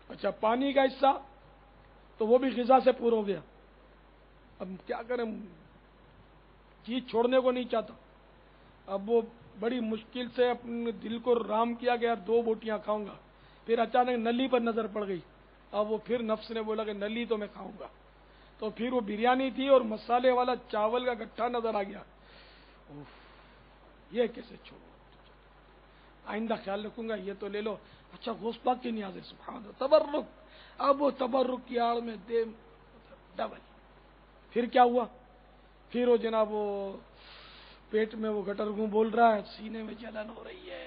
اچھا پانی کا حصہ تو وہ بھی غذا سے پورا ہو گیا. اب کیا کریں, چیز چھوڑنے کو نہیں چاہتا. اب وہ بڑی مشکل سے اپنے دل کو رام کیا کہ یار 2 بوٹیاں کھاؤں گا. پھر اچانک نلی پر نظر پڑ گئی. اب وہ پھر نفس نے بولا کہ نلی تو میں کھاؤں گا. تو پھر وہ بریانی تھی اور مسالے والا چاول کا گٹھا نظر آ گیا. یہ کیسے چھوڑو, آئندہ خیال رکھوں گا, یہ تو لے لو. اچھا گوشت پاک کی نیاز ہے, سبحان اللہ, تبرک. اب وہ تبرک کی آڑ میں دے ڈبل. پھر کیا ہوا, پھر وہ جناب وہ پیٹ میں وہ گٹر گوں بول رہا ہے, سینے میں جلن ہو رہی ہے.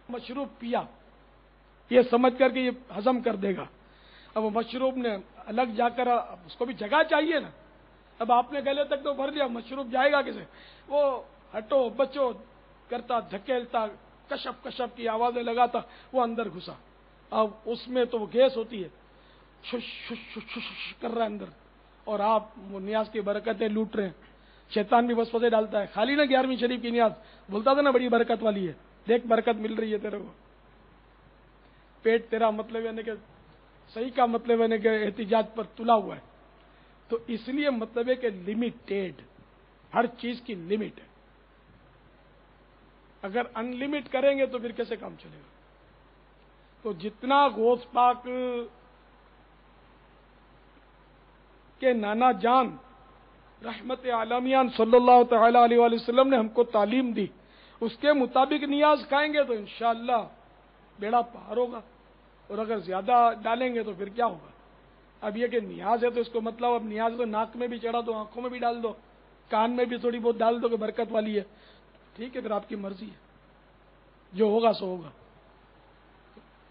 مشروب پیا یہ سمجھ کر کہ یہ ہضم کر دے گا. اب وہ مشروب نے الگ جا کر, اس کو بھی جگہ چاہیے نا. اب آپ نے گلے تک تو بھر لیا, مشروب جائے گا کسے؟ وہ ہٹو بچو کرتا, دھکیلتا, کشپ کشپ کی آوازیں لگاتا, وہ اندر گھسا. اب اس میں تو وہ گیس ہوتی ہے, شش شش شش شش کر رہا ہے اندر, اور آپ وہ نیاز کی برکتیں لوٹ رہے ہیں. شیطان بھی وسوسے ڈالتا ہے. خالی نا 11ویں شریف کی نیاز بولتا تھا نا بڑی برکت والی ہے, دیکھ برکت مل رہی ہے تیرے کو. پیٹ تیرا مطلب یعنی کہ صحیح کا مطلب یعنی کہ احتجاج پر تلا ہوا ہے. تو اس لیے مطلب ہے کہ لمیٹیڈ, ہر چیز کی لمٹ ہے. اگر ان لمٹ کریں گے تو پھر کیسے کام چلے گا؟ تو جتنا غوث پاک کہ نانا جان رحمت عالمیان صلی اللہ تعالی علیہ وآلہ وسلم نے ہم کو تعلیم دی, اس کے مطابق نیاز کھائیں گے تو انشاءاللہ بیڑا پار ہوگا. اور اگر زیادہ ڈالیں گے تو پھر کیا ہوگا؟ اب یہ کہ نیاز ہے تو اس کو مطلب اب نیاز تو ناک میں بھی چڑھا دو, آنکھوں میں بھی ڈال دو, کان میں بھی تھوڑی بہت ڈال دو کہ برکت والی ہے. ٹھیک ہے, پھر آپ کی مرضی ہے, جو ہوگا سو ہوگا.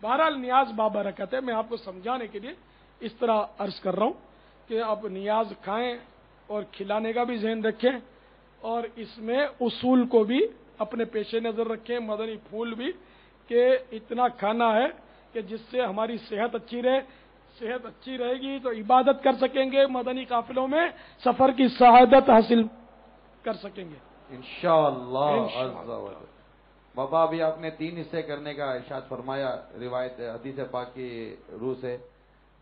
بہرحال نیاز بابرکت ہے. میں آپ کو سمجھانے کے لیے اس طرح عرض کر رہا ہوں کہ آپ نیاز کھائیں اور کھلانے کا بھی ذہن رکھیں, اور اس میں اصول کو بھی اپنے پیش نظر رکھیں, مدنی پھول بھی, کہ اتنا کھانا ہے کہ جس سے ہماری صحت اچھی رہے. صحت اچھی رہے گی تو عبادت کر سکیں گے, مدنی قافلوں میں سفر کی سعادت حاصل کر سکیں گے انشاءاللہ. بابا ابھی آپ نے 3 حصے کرنے کا ارشاد فرمایا روایت حدیث پاک کی روح سے,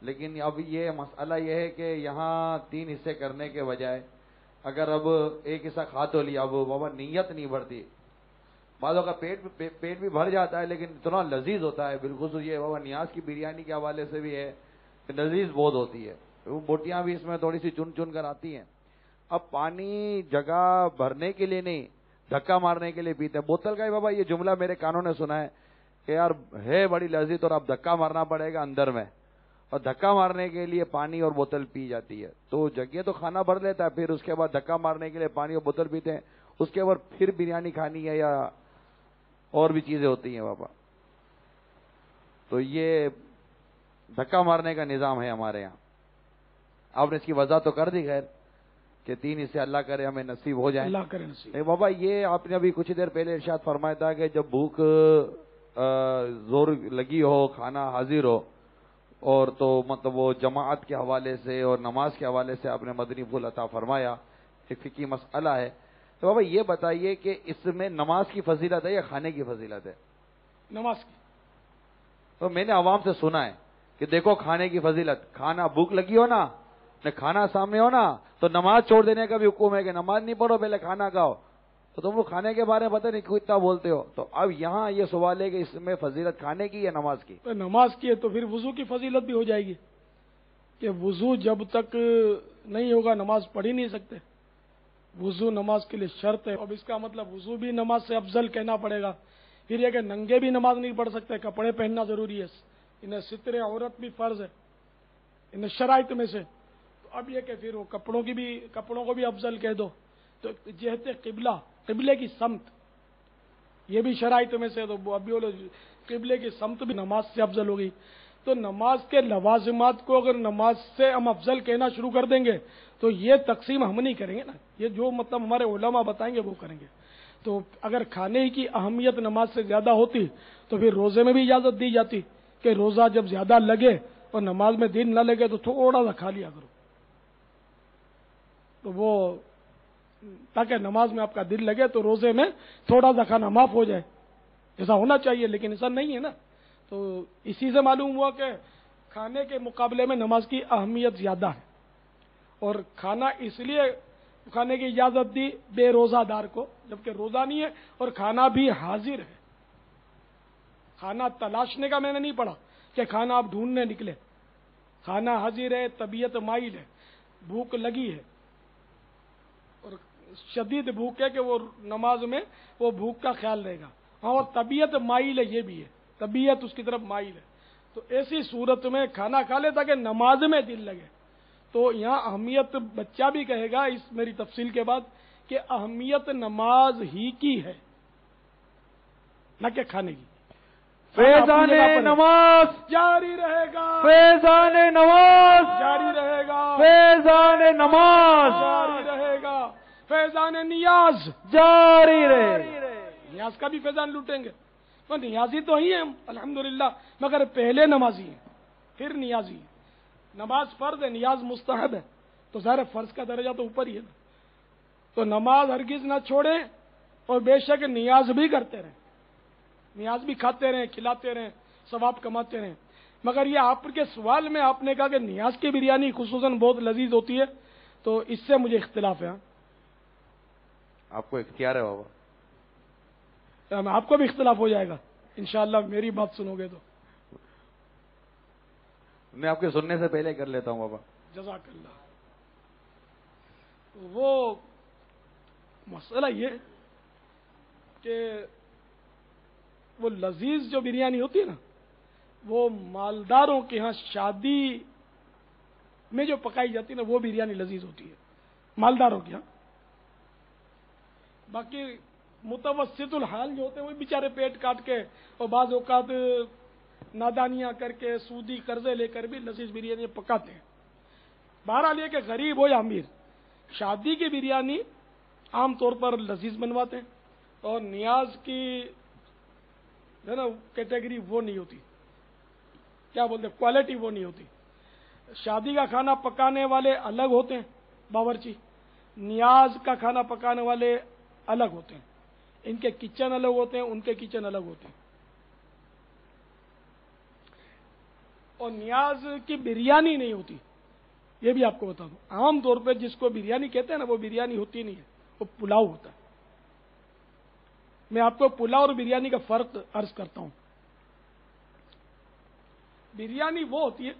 لیکن اب یہ مسئلہ یہ ہے کہ یہاں 3 حصے کرنے کے بجائے اگر اب ایک حصہ کھا تو لیا, اب بابا نیت نہیں بڑھتی. بعضوں کا پیٹ بھی بھر جاتا ہے لیکن اتنا لذیذ ہوتا ہے. بالخصوص یہ بابا نیاز کی بریانی کے حوالے سے بھی ہے, لذیذ بہت ہوتی ہے. وہ بوٹیاں بھی اس میں تھوڑی سی چن چن کر آتی ہیں. اب پانی جگہ بھرنے کے لیے نہیں, دھکا مارنے کے لیے پیتے ہیں. بوتل کا ہی بابا یہ جملہ میرے کانوں نے سنا ہے کہ یار ہے بڑی لذیذ اور اب دھکا مارنا پڑے گا اندر میں, اور دھکا مارنے کے لیے پانی اور بوتل پی جاتی ہے. تو جگہ تو کھانا بھر لیتا ہے, پھر اس کے بعد دھکا مارنے کے لیے پانی اور بوتل پیتے ہیں. اس کے بعد پھر بریانی کھانی ہے یا اور بھی چیزیں ہوتی ہیں بابا. تو یہ دھکا مارنے کا نظام ہے ہمارے یہاں. آپ نے اس کی وضاحت تو کر دی خیر کہ 3 حصے اللہ کرے ہمیں نصیب ہو جائیں. اللہ کرے نصیب. بابا یہ آپ نے ابھی کچھ دیر پہلے ارشاد فرمایا تھا کہ جب بھوک زور لگی ہو, کھانا حاضر ہو, اور تو مطلب وہ جماعت کے حوالے سے اور نماز کے حوالے سے آپ نے مدنی پھول عطا فرمایا, ایک فقہی مسئلہ ہے. تو بابا یہ بتائیے کہ اس میں نماز کی فضیلت ہے یا کھانے کی فضیلت ہے؟ نماز کی. تو میں نے عوام سے سنا ہے کہ دیکھو کھانے کی فضیلت, کھانا بھوک لگی ہو نا, کھانا سامنے ہو نا, تو نماز چھوڑ دینے کا بھی حکم ہے کہ نماز نہیں پڑھو پہلے کھانا کھاؤ. تو تم لوگ کھانے کے بارے میں پتہ نہیں کیوں اتنا بولتے ہو. تو اب یہاں یہ سوال ہے کہ اس میں فضیلت کھانے کی یا نماز کی؟ تو نماز کی ہے تو پھر وضو کی فضیلت بھی ہو جائے گی کہ وضو جب تک نہیں ہوگا نماز پڑھ ہی نہیں سکتے. وضو نماز کے لیے شرط ہے. اب اس کا مطلب وضو بھی نماز سے افضل کہنا پڑے گا. پھر یہ کہ ننگے بھی نماز نہیں پڑھ سکتے, کپڑے پہننا ضروری ہے, انہیں ستر عورت بھی فرض ہے ان شرائط میں سے. تو اب یہ کہ پھر وہ کپڑوں کو بھی افضل کہہ دو. تو جہت قبلہ, قبلے کی سمت, یہ بھی شرائط میں سے. تو ابھی بولو قبلے کی سمت بھی نماز سے افضل ہوگی. تو نماز کے لوازمات کو اگر نماز سے ہم افضل کہنا شروع کر دیں گے تو یہ تقسیم ہم نہیں کریں گے نا, یہ جو مطلب ہمارے علماء بتائیں گے وہ کریں گے. تو اگر کھانے کی اہمیت نماز سے زیادہ ہوتی تو پھر روزے میں بھی اجازت دی جاتی کہ روزہ جب زیادہ لگے اور نماز میں دل نہ لگے تو تھوڑا سا کھا لیا کرو, تو وہ تاکہ نماز میں آپ کا دل لگے تو روزے میں تھوڑا سا کھانا معاف ہو جائے. ایسا ہونا چاہیے، لیکن ایسا نہیں ہے نا. تو اسی سے معلوم ہوا کہ کھانے کے مقابلے میں نماز کی اہمیت زیادہ ہے. اور کھانا اس لیے کھانے کی اجازت دی بے روزہ دار کو، جبکہ روزہ نہیں ہے اور کھانا بھی حاضر ہے. کھانا تلاشنے کا میں نے نہیں پڑھا کہ کھانا آپ ڈھونڈنے نکلے. کھانا حاضر ہے، طبیعت مائل ہے، بھوک لگی ہے، اور شدید بھوک ہے کہ وہ نماز میں وہ بھوک کا خیال رہے گا. ہاں، اور طبیعت مائل ہے، یہ بھی ہے، طبیعت اس کی طرف مائل ہے. تو ایسی صورت میں کھانا کھا لے تاکہ نماز میں دل لگے. تو یہاں اہمیت بچہ بھی کہے گا اس میری تفصیل کے بعد کہ اہمیت نماز ہی کی ہے، نہ کہ کھانے کی. فیضان نماز جاری رہے گا، فیضان نماز جاری رہے گا، فیضان نماز جاری رہے گا، فیضان نیاز جاری رہے. نیاز کا بھی فیضان لوٹیں گے. تو نیازی تو ہی ہیں ہم الحمدللہ، مگر پہلے نمازی ہیں پھر نیازی ہیں. نماز فرض ہے، نیاز مستحب ہے، تو ظاہر فرض کا درجہ تو اوپر ہی ہے. تو نماز ہرگز نہ چھوڑیں اور بے شک نیاز بھی کرتے رہیں. نیاز بھی کھاتے رہیں، کھلاتے رہیں، ثواب کماتے رہیں. مگر یہ آپ کے سوال میں آپ نے کہا کہ نیاز کی بریانی خصوصاً بہت لذیذ ہوتی ہے، تو اس سے مجھے اختلاف ہے. آپ کو اختیار ہے بابا. آپ کو بھی اختلاف ہو جائے گا انشاءاللہ میری بات سنو گے تو. میں آپ کے سننے سے پہلے کر لیتا ہوں بابا. جزاک اللہ. وہ مسئلہ یہ کہ وہ لذیذ جو بریانی ہوتی ہے نا، وہ مالداروں کے ہاں شادی میں جو پکائی جاتی ہے نا، وہ بریانی لذیذ ہوتی ہے مالداروں کے ہاں. باقی متوسط الحال جو ہوتے ہیں وہ بیچارے پیٹ کاٹ کے اور بعض اوقات نادانیاں کر کے سودی قرضے لے کر بھی لذیذ بریانی پکاتے ہیں. بہرحال یہ کہ غریب ہو یا امیر، شادی کی بریانی عام طور پر لذیذ بنواتے ہیں، اور نیاز کی ہے نا کیٹیگری وہ نہیں ہوتی، کیا بولتے ہیں، کوالٹی وہ نہیں ہوتی. شادی کا کھانا پکانے والے الگ ہوتے ہیں باورچی، نیاز کا کھانا پکانے والے الگ ہوتے ہیں. ان کے کچن الگ ہوتے ہیں، ان کے کچن الگ ہوتے ہیں. اور نیاز کی بریانی نہیں ہوتی، یہ بھی آپ کو بتا دوں. عام طور پہ جس کو بریانی کہتے ہیں نا، وہ بریانی ہوتی نہیں ہے، وہ پلاؤ ہوتا ہے. میں آپ کو پلاؤ اور بریانی کا فرق عرض کرتا ہوں. بریانی وہ ہوتی ہے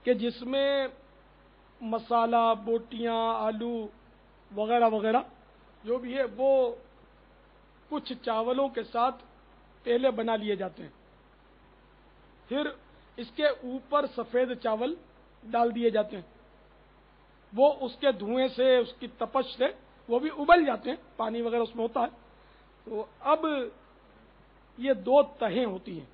کہ جس میں مسالہ، بوٹیاں، آلو وغیرہ وغیرہ جو بھی ہے وہ کچھ چاولوں کے ساتھ پہلے بنا لیے جاتے ہیں، پھر اس کے اوپر سفید چاول ڈال دیے جاتے ہیں. وہ اس کے دھوئیں سے، اس کی تپش سے وہ بھی ابل جاتے ہیں، پانی وغیرہ اس میں ہوتا ہے. تو اب یہ دو تہیں ہوتی ہیں.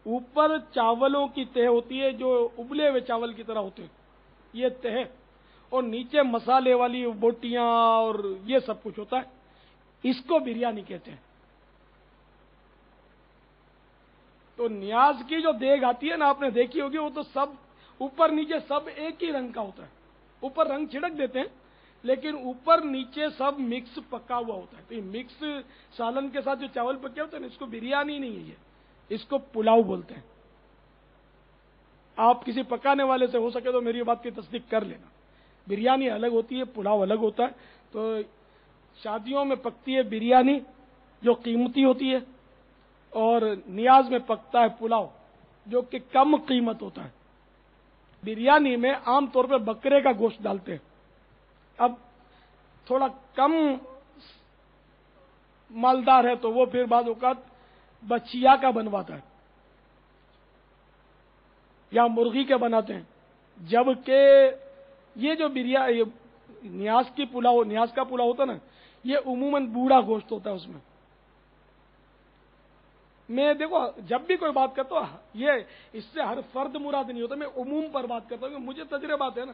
اوپر چاولوں کی تہ ہوتی ہے جو ابلے ہوئے چاول کی طرح ہوتے ہیں، یہ تہ، اور نیچے مسالے والی بوٹیاں اور یہ سب کچھ ہوتا ہے. اس کو بریانی کہتے ہیں. تو نیاز کی جو دیگ آتی ہے نا، آپ نے دیکھی ہوگی، وہ تو سب اوپر نیچے سب ایک ہی رنگ کا ہوتا ہے. اوپر رنگ چھڑک دیتے ہیں لیکن اوپر نیچے سب مکس پکا ہوا ہوتا ہے. تو یہ مکس سالن کے ساتھ جو چاول پکے ہوتے ہیں نا، اس کو بریانی نہیں ہے، یہ اس کو پلاؤ بولتے ہیں. آپ کسی پکانے والے سے ہو سکے تو میری بات کی تصدیق کر لینا. بریانی الگ ہوتی ہے، پلاؤ الگ ہوتا ہے. تو شادیوں میں پکتی ہے بریانی جو قیمتی ہوتی ہے، اور نیاز میں پکتا ہے پلاؤ جو کہ کم قیمت ہوتا ہے. بریانی میں عام طور پہ بکرے کا گوشت ڈالتے ہیں. اب تھوڑا کم مالدار ہے تو وہ پھر بعض اوقات بچیا کا بنواتا ہے یا مرغی کے بناتے ہیں. جبکہ یہ جو نیاز کا پلاؤ ہوتا ہے نا، یہ عموماً بوڑھا گوشت ہوتا ہے. اس میں دیکھو جب بھی کوئی بات کرتا ہوں، یہ اس سے ہر فرد مراد نہیں ہوتا، میں عموم پر بات کرتا ہوں کہ مجھے تجربات ہے نا.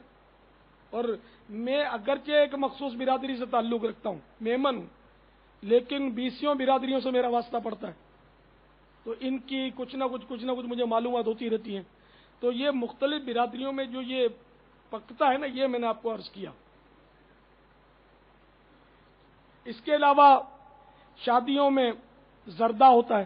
اور میں اگرچہ ایک مخصوص برادری سے تعلق رکھتا ہوں، میمن ہوں، لیکن 20 برادریوں سے میرا واسطہ پڑتا ہے. تو ان کی کچھ نہ کچھ مجھے معلومات ہوتی رہتی ہیں. تو یہ مختلف برادریوں میں جو یہ پکتا ہے نا، یہ میں نے آپ کو عرض کیا. اس کے علاوہ شادیوں میں زردہ ہوتا ہے.